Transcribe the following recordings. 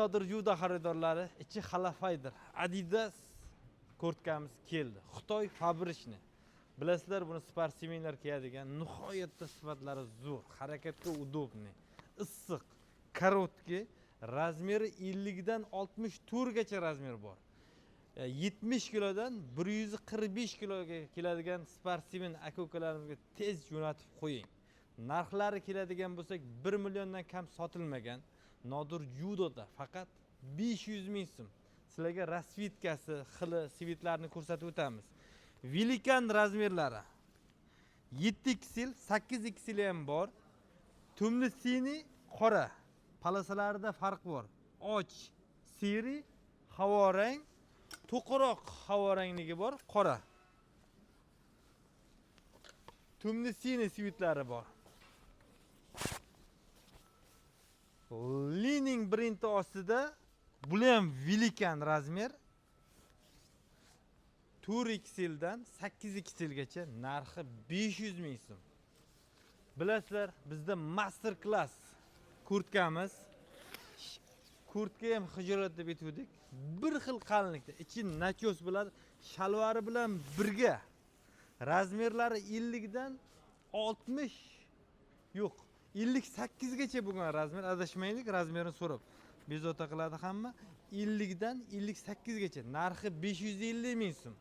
Nodir juda xaridorlari, ichi xalafaydir. Adidas kurtkamiz keldi. Xitoy fabrikni. Bilasizlar, buni sportsmenlar kiyadigan, nihoyatda sifatlari zo'r, harakatga udobniy, issiq, korotkий, razmeri 50 dan 64 gacha razmer bor. 70 kilodan 145 kiloga keladigan sportsmen aka-ukalarimizga tez jo'natib qo'ying. Narxlari keladigan bo'lsak 1 milliondan kam sotilmagan. Nodir judoda faqat 500 ming so'm. Sizlarga rasvitkasi, xili, svitlarni ko'rsatib o'tamiz. Velikan razmerlari 7xl, 8xl ham bor. Tumli sini, qora. Palasalarida farq bor. Och, siri, havorang, to'qiroq havorangligi bor, qora. Tumli sini svitlari bor. Lining brendi ostida bu ham velikan razmer. 4xl dan 8xl gacha, narxi 500 ming so'm. Bilasizlar, bizda master class kurtkamiz. Kurtka ham hijolat deb aytdik. Bir xil qalinlikda, ichi nachos bo'ladi, shalvari bilan birga. Razmerlari 50 dan 60 yo'q, 58 gacha bo'lgan razmer, adashmaylik, razmerini so'rab. Bezovta qiladi hamma. 50 dan 58 gacha, narxi 550 ming so'm.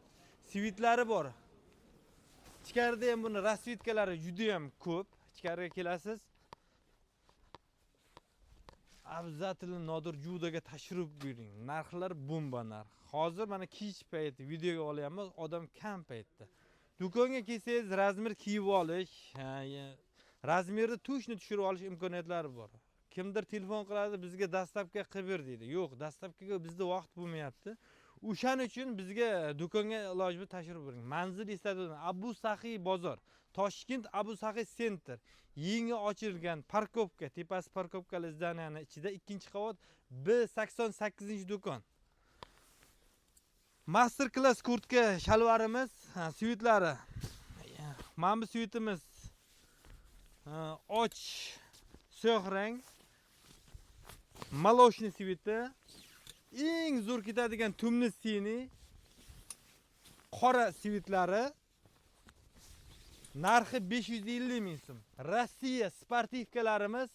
Svitlari bor. Ichkarida ham buni rasvitkalari juda ham ko'p. Ichkariga kelasiz. Abzatil Nodir judoga tashrif buyuring. Narxlar bomba narx. Hozir mana kech payti videoga olyapmiz, odam kam paytda. Do'konga kelsangiz razmer kiyib olish, razmerni to'shni tushirib olish imkoniyatlari bor. Kimdir telefon qiladi, bizga dastlabki qilib ber deydi. Yo'q, dastlabkiga bizda vaqt bo'lmayapti. O'shaning uchun bizga do'konga iloji bo'lsa tashrif buyuring. Manzil estadim Abu Sahiy bozor, Toshkent Abu Sahiy center. Yangi ochilgan parkovka, tepasi parkovkali zdaniyani ichida 2-qavat B88-do'kon. Master class kurtka shalvarimiz, svitlari. Mana bu svitimiz och siyoh rang. Maloshni sviti. Eng zo'r ketadigan tumli sini, qora svitlari. Narxi 550 ming so'm. Rossiya sportivkalarimiz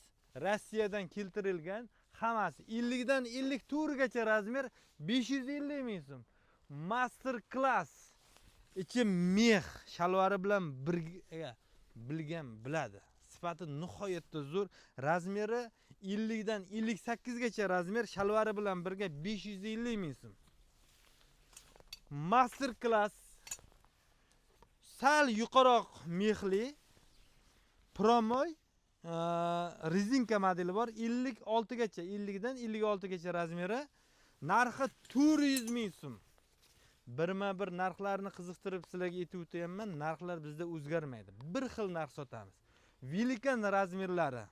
Rossiyadan keltirilgan, hammasi 50 dan 54 gacha razmer, 550 ming so'm. Master class, ichi mex, shalvari bilan birga bilgan biladi. Sifati nihoyatda zo'r. Razmeri 50 dan 58 gacha razmer, shalvari bilan birga 550 ming so'm. Master class sal yuqoroq mexli promoy rezinka modeli bor. 56 gacha, 50 dan 56 gacha razmeri. Narxi 400 ming so'm. Birma-bir narxlarni qiziqtirib sizlarga aytib o'taman. Narxlar bizda o'zgarmaydi. Bir xil narx sotamiz. Velikan razmerlari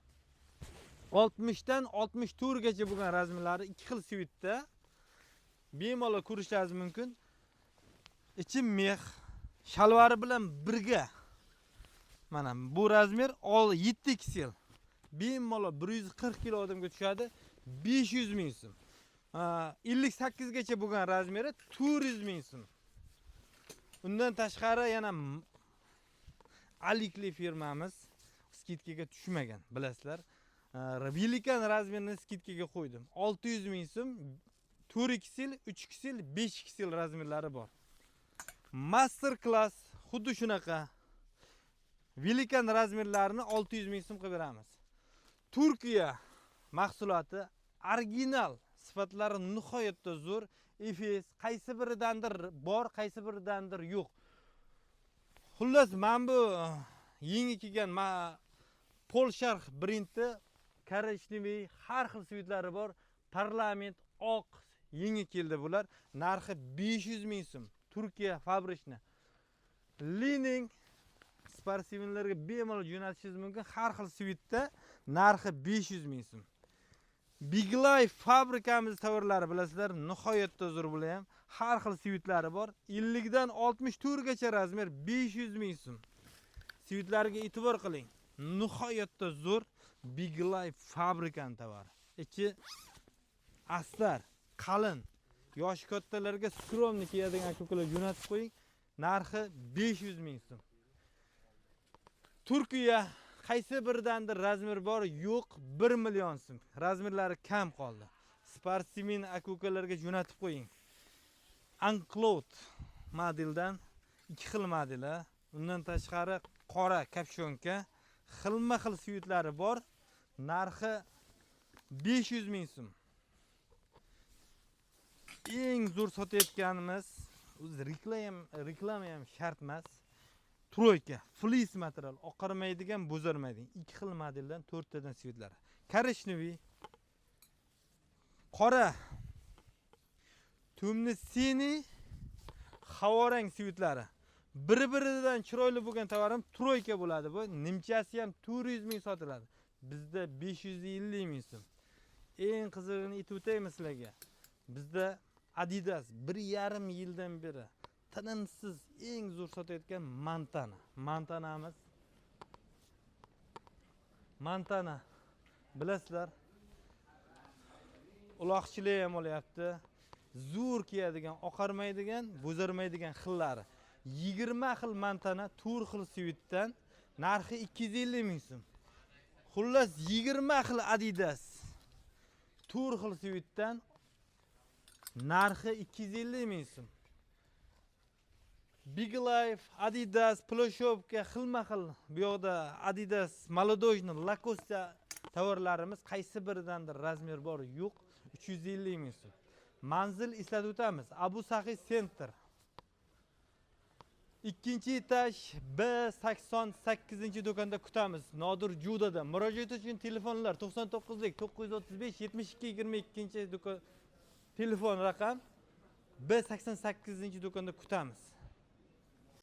60 dan 64 gacha bo'lgan razmerlari 2 xil svitda bemalol ko'rishingiz mumkin. Ichi mex, shalvari bilan birga. Mana bu razmer 7xl. Bemalol 140 kg odamga tushadi, 500 ming so'm. 58 gacha bo'lgan razmeri 400 ming so'm. Undan tashqari yana Alikli firmamiz skidkaga tushmagan, bilasizlar. Velikan razmerini skidkaga qo'ydim. 600 ming so'm, 4xl, 3xl, 5xl razmerlari bor. Master class xuddi shunaqa. Velikan razmerlarini 600 ming so'm qilib beramiz. Turkiya mahsuloti original, sifatlari nihoyatda zo'r. Efes qaysi biridandir bor, qaysi biridandir yo'q. Xullas, men bu yangi kelgan Polsharx brendi korishniy, har xil svitlari bor. Parlament oq yangi keldi bular. Narxi 500 ming so'm. Turkiya fabrikni. Lining sportsmenlarga bemalol jo'natishingiz mumkin. Har xil svitda narxi 500 ming so'm. Big Life fabrikamiz tovarlari bilasizlar, nihoyatda zo'r bo'layam. Har xil svitlari bor. 50 dan 64 gacha razmer, 500 ming so'm. Svitlarga e'tibor qiling. Nihoyatda zo'r Big Life fabrikan tovari. Ichi astar, qalin, yosh kattalarga skromni kiyadigan aka-ukalar jo'natib qo'ying. Narxi 500 ming so'm. Turkiya qaysi biridandir razmer bor, yo'q, 1 million so'm. Razmerlari kam qoldi. Sportsmen aka-ukalarga jo'natib qo'ying. Uncloud modeldan 2 xil modeli, undan tashqari qora kapshonka, xilma-xil suyutlari bor. Narxi 500 ming so'm. Eng zo'r sotayotganimiz, o'zi reklama ham shart emas. Troyka, fleece material, oqarmaydigan, bo'zarmaydigan 2 xil modeldan 4 tadan suyutlari. Korishnoviy, qora, tumni sini, havorang suyutlari. Bir-biridan chiroyli bo'lgan tovarim troyka bo'ladi bu. Nimchasi ham 400 ming sotiladi. Bizda 550 ming so'm. Eng qizig'ini aytib o'taymi sizlarga. Bizda Adidas 1,5 yildan beri tinimsiz eng zo'r sotayotgan Mantanamiz. Mantana bilasizlar, uloqchilar ham olyapti. Zo'r kiyadigan, oqarmaydigan, bo'zarmaydigan xillari. 20 xil Mantana 4 xil suyutdan narxi 250 ming so'm. Xullas 20 xil Adidas 4 xil suyutdan narxi 250 ming so'm. Big Life, Adidas, Ploshopka xilma-xil. Bu yoqda Adidas, Молодежный, Lacoste tovarlarimiz qaysi biridandir razmer bor, yo'q, 350 ming so'm. Manzil eslatib o'tamiz. Abu Sahiy Center. 2-etaj B88-do'konda kutamiz. Nodir Judada. Murojaat uchun telefonlar 99lik 935 72 22-do'kon telefon raqam B88-do'konda kutamiz.